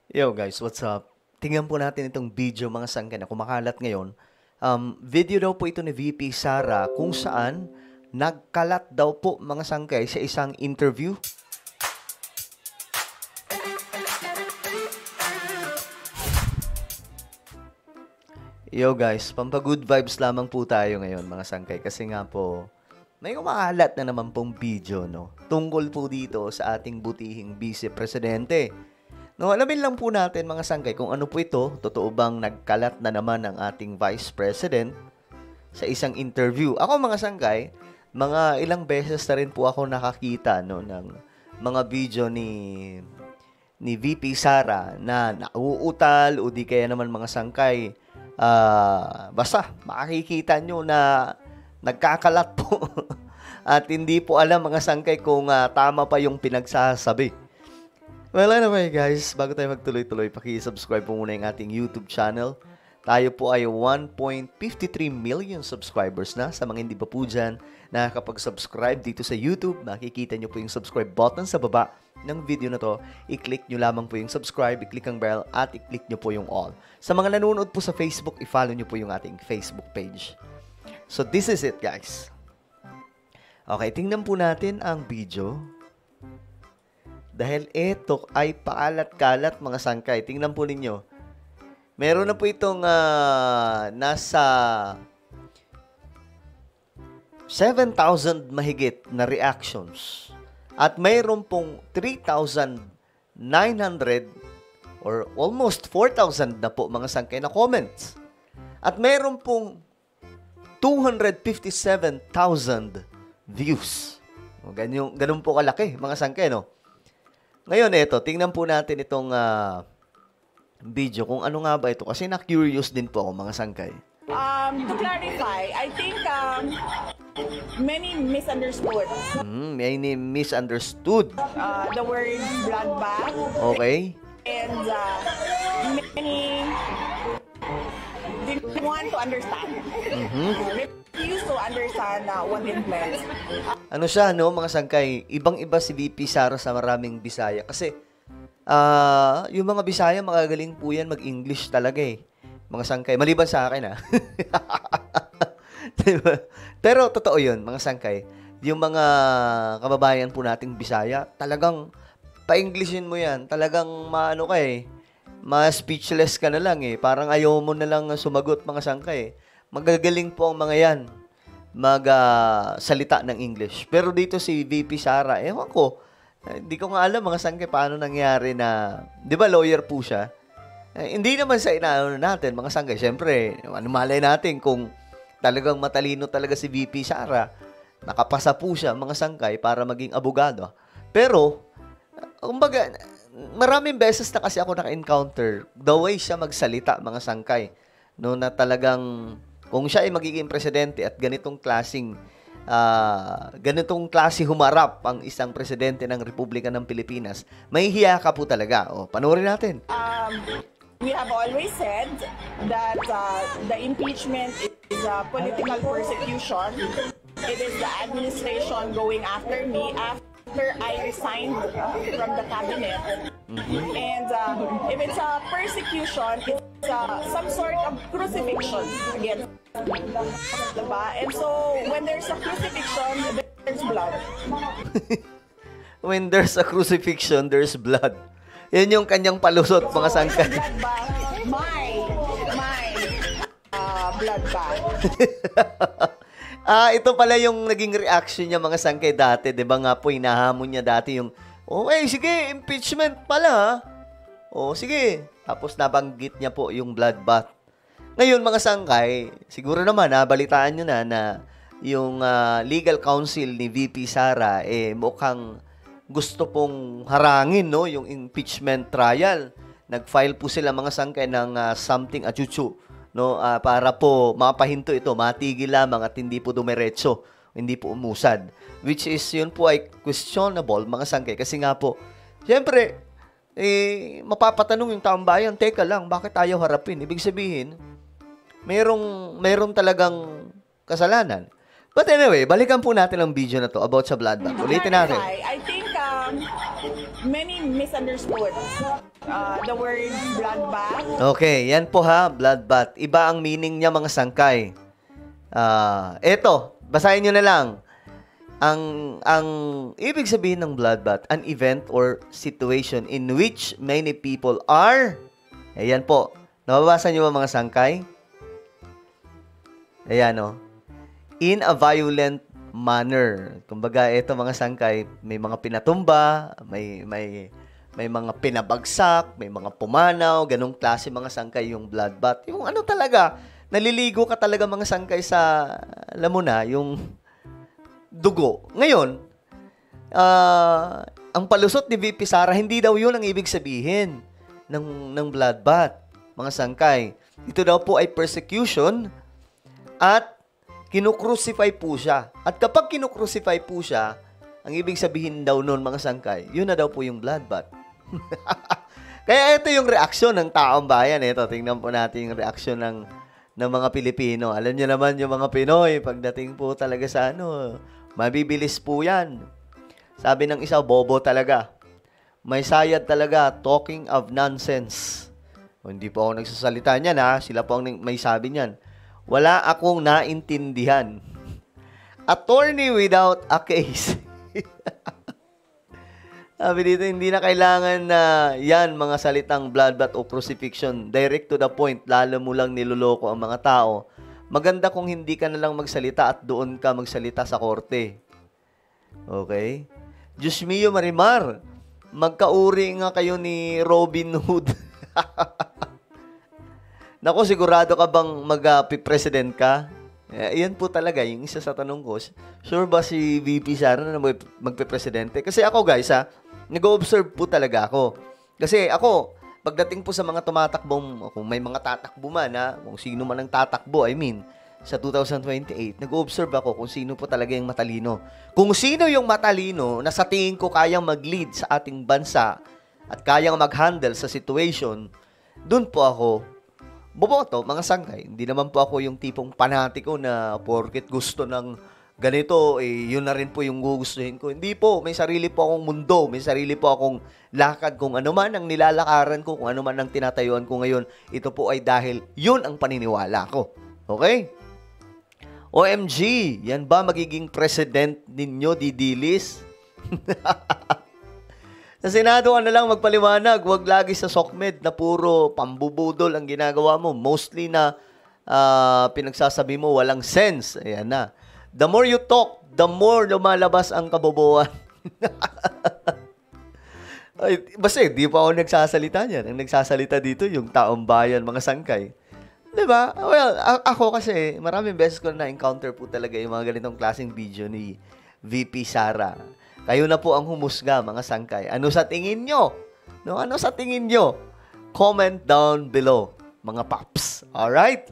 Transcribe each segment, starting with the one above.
Yo guys, what's up? Tingnan po natin itong video mga sangkay na kumakalat ngayon. Video daw po ito ni VP Sara kung saan nagkalat daw po mga sangkay sa isang interview. Yo guys, pampa-good vibes lamang po tayo ngayon mga sangkay kasi nga po may kumakalat na naman pong video no tungkol po dito sa ating butihing Vice Presidente. No, alamin lang po natin mga sangkay kung ano po ito, totoo bang nagkalat na naman ang ating Vice President sa isang interview. Ako mga sangkay, mga ilang beses na rin po ako nakakita no ng mga video ni VP Sara na nauutal o di kaya naman mga sangkay. Basta makikita nyo na nagkakalat po at hindi po alam mga sangkay kung tama pa yung pinagsasabi. Well, anyway guys, bago tayo magtuloy-tuloy, paki-subscribe po muna yung ating YouTube channel. Tayo po ay 1.53 million subscribers na. Sa mga hindi pa po dyan, nakakapag-subscribe dito sa YouTube, makikita nyo po yung subscribe button sa baba ng video na to. I-click nyo lamang po yung subscribe, i-click ang bell, at i-click nyo po yung all. Sa mga nanonood po sa Facebook, i-follow nyo po yung ating Facebook page. So this is it guys. Okay, tingnan po natin ang video. Dahil ito ay paalat-kalat mga sangkay. Tingnan po ninyo. Meron na po itong nasa 7,000 mahigit na reactions. At mayroon pong 3,900 or almost 4,000 na po mga sangkay na comments. At mayroon pong 257,000 views. Ganun po kalaki mga sangkay, no? Ngayon, ito, tingnan po natin itong video kung ano nga ba ito. Kasi na-curious din po ako, mga sangkay. To clarify, I think many misunderstood. Many misunderstood. The word bloodbath. Okay. And many didn't want to understand. Refused to understand what it meant. Ano siya, no, mga sangkay? Ibang-iba si VP Sara sa maraming Bisaya. Kasi, yung mga Bisaya, magagaling po yan mag-English talaga eh. Mga sangkay. Maliban sa akin, diba? Pero, totoo yun, mga sangkay. Yung mga kababayan po nating Bisaya, talagang pa-Englishin mo yan. Talagang maano ka eh. Ma-speechless ka na lang eh. Parang ayaw mo na lang sumagot, mga sangkay. Magagaling po ang mga yan magsalita ng English. Pero dito si VP Sara, ewan ko, hindi ko nga alam mga sangkay paano nangyari na, di ba lawyer po siya? Hindi naman sa inaano natin, mga sangkay. Siyempre, ano malay natin kung talagang matalino talaga si VP Sara, nakapasa po siya, mga sangkay, para maging abogado. Pero, kumbaga, maraming beses na kasi ako naka-encounter the way siya magsalita, mga sangkay. No, na talagang kung siya ay magiging presidente at ganitong klase humarap ang isang presidente ng Republika ng Pilipinas, mahihiya ka po talaga. O, panoorin natin. We have always said that the impeachment is a political persecution. It is the administration going after me after I resigned from the cabinet. And if it's a persecution, it's some sort of crucifixion against diba? And so, when there's a crucifixion, there's blood. When there's a crucifixion, there's blood. Yan yung kanyang palusot, so, mga sangkay. Blood bath. Ito pala yung naging reaction niya, mga sangkay, dati. Diba nga po, hinahamon niya dati yung, sige, impeachment pala. Sige. Tapos nabanggit niya po yung bloodbath. Ngayon, mga sangkay, siguro naman, balitaan nyo na yung legal counsel ni VP Sara, mukhang gusto pong harangin, no, yung impeachment trial. Nag-file po sila, mga sangkay, ng something achuchu, no, para po mapahinto ito, matigil lamang at hindi po dumiretso, hindi po umusad. Which is, yun po ay questionable, mga sangkay, kasi nga po, siyempre, mapapatanong yung taong bayan, teka lang, bakit ayaw harapin? Ibig sabihin, mayroong talagang kasalanan. But anyway, balikan po natin ang video na to about sa bloodbath. Ulitin natin. I think many misunderstood. the word bloodbath. Okay, yan po ha, bloodbath. Iba ang meaning niya mga sangkay. Eto, basahin nyo na lang. Ang ibig sabihin ng bloodbath, an event or situation in which many people are, ayan po, nababasa nyo ba mga sangkay? Ayan o, in a violent manner. Kumbaga, ito mga sangkay, may mga pinatumba, may mga pinabagsak, may mga pumanaw, ganong klase mga sangkay yung bloodbath. Yung ano talaga, naliligo ka talaga mga sangkay sa, alam mo na, yung dugo. Ngayon, ang palusot ni VP Sara, hindi daw yun ang ibig sabihin ng bloodbath, mga sangkay. Ito daw po ay persecution at kinukrucify po siya. At kapag kinukrucify po siya, ang ibig sabihin daw nun mga sangkay, yun na daw po yung bloodbath. Kaya ito yung reaksyon ng taong bayan. Ito, tingnan po natin yung reaksyon ng mga Pilipino. Alam niyo naman yung mga Pinoy, pagdating po talaga sa mabibilis po yan. Sabi ng isa, bobo talaga. May sayad talaga, talking of nonsense. Hindi po ako nagsasalita niyan ha, sila po ang may sabi niyan. Wala akong naintindihan. Attorney without a case. Sabi dito, hindi na kailangan na yan mga salitang bloodbath o crucifixion. Direct to the point, lalo mo lang niloloko ang mga tao. Maganda kung hindi ka na lang magsalita at doon ka magsalita sa korte. Okay? Diyos mio Marimar, magkauri nga kayo ni Robin Hood. Naku, sigurado ka bang mag-president ka? Yan po talaga, yung isa sa tanong ko. Sure ba si VP Sara na magpe-presidente? Kasi ako guys nag-observe po talaga ako. Kasi ako, pagdating po sa mga tumatakbong, kung may mga tatakbo man kung sino man ang tatakbo, sa 2028, nag-observe ako kung sino po talaga yung matalino. Kung sino yung matalino na sa tingin ko kayang mag-lead sa ating bansa at kayang mag-handle sa situation, dun po ako boboto, mga sangkay. Hindi naman po ako yung tipong panatiko na porket gusto ng ganito, yun na rin po yung gugustuhin ko. Hindi po. May sarili po akong mundo. May sarili po akong lakad. Kung ano man ang nilalakaran ko, kung ano man ang tinatayuan ko ngayon, ito po ay dahil yun ang paniniwala ko. Okay? OMG, yan ba magiging president ninyo, Didilis? Sa Senado ka na lang magpaliwanag, wag lagi sa SOCMED na puro pambubudol ang ginagawa mo. Mostly na pinagsasabi mo walang sense. Ayan na. The more you talk, the more lumalabas ang kabobohan. Ay, basta di pa ako nagsasalita niyan. Ang nagsasalita dito yung taong bayan, mga sangkay. Diba? Well, ako kasi, maraming beses ko na-encounter po talaga yung mga ganitong klaseng video ni VP Sara. Kayo na po ang humusga, mga sangkay. Ano sa tingin nyo? No? Ano sa tingin nyo? Comment down below, mga paps. Alright?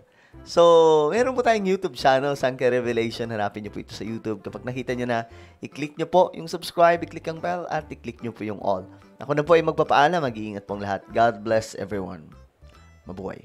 So, meron po tayong YouTube channel, Sangkay Revelation. Hanapin nyo po ito sa YouTube. Kapag nakita nyo na, i-click nyo po yung subscribe, i-click ang bell, at i-click nyo po yung all. Ako na po ay magpapaalam. Mag-iingat pong lahat. God bless everyone. Mabuhay.